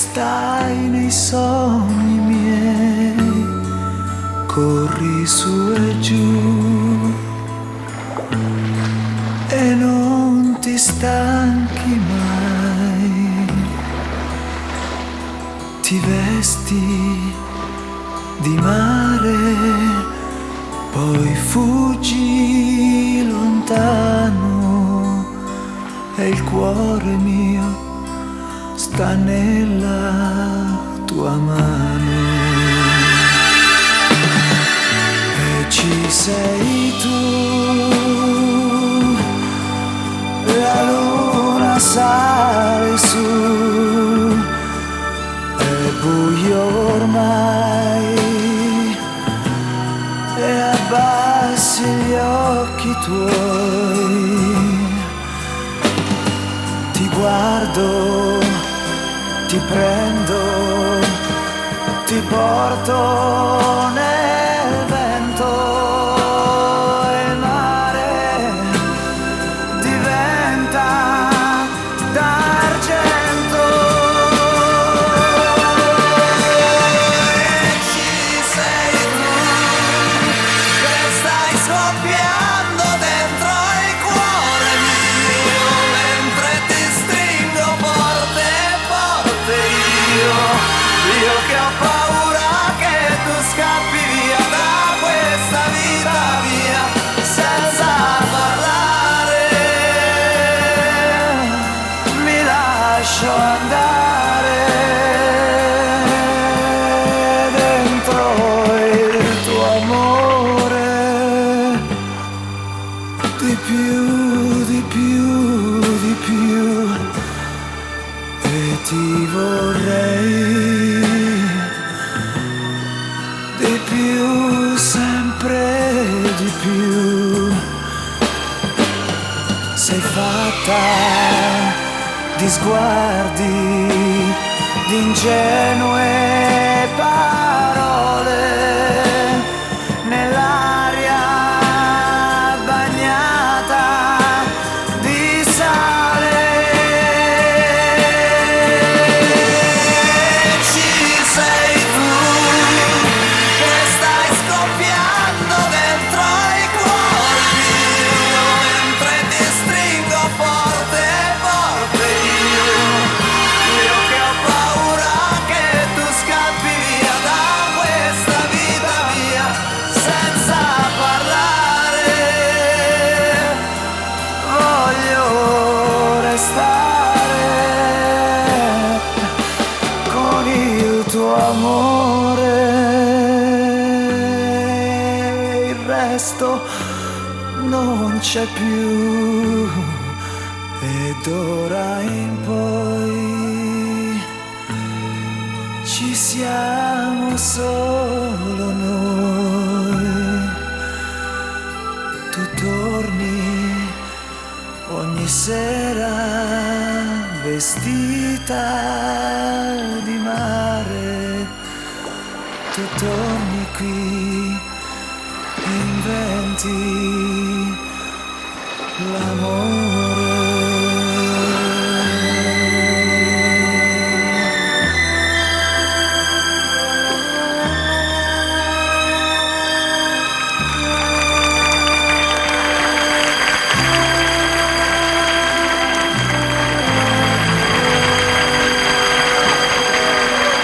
stai nei sogni miei, corri su e giù e non ti stanchi mai. Ti vesti di mare, poi fuggi lontano e il cuore mio sta nella tua mano. E ci sei tu, la luna sale su, è buio ormai e abbassi gli occhi tuoi. Ti guardo, ti prendo, ti porto nel vento e il mare diventa d'argento. E ci sei tu che stai scoppiando dentro il cuore mio, mentre ti stringo forte, forte io che ho paura che tu scappi via da questa vita mia senza parlare. Mi lascio andare dentro il tuo amore, di più, di più, di più, e ti vorrei di più, sempre di più. Sei fatta di sguardi, di ingenue parole, nell'aria bagnata di sale. Ci sei tu che stai scoppiando dentro il cuore mio, mentre ti stringo forte, forte io che ho paura che tu scappi via da questa vita mia senza parlare. Voglio restare con il tuo amore, il resto non c'è più. Ed ora in poi ci siamo solo noi. Tu torni ogni sera vestita di mare, tu torni qui e inventi l'amore.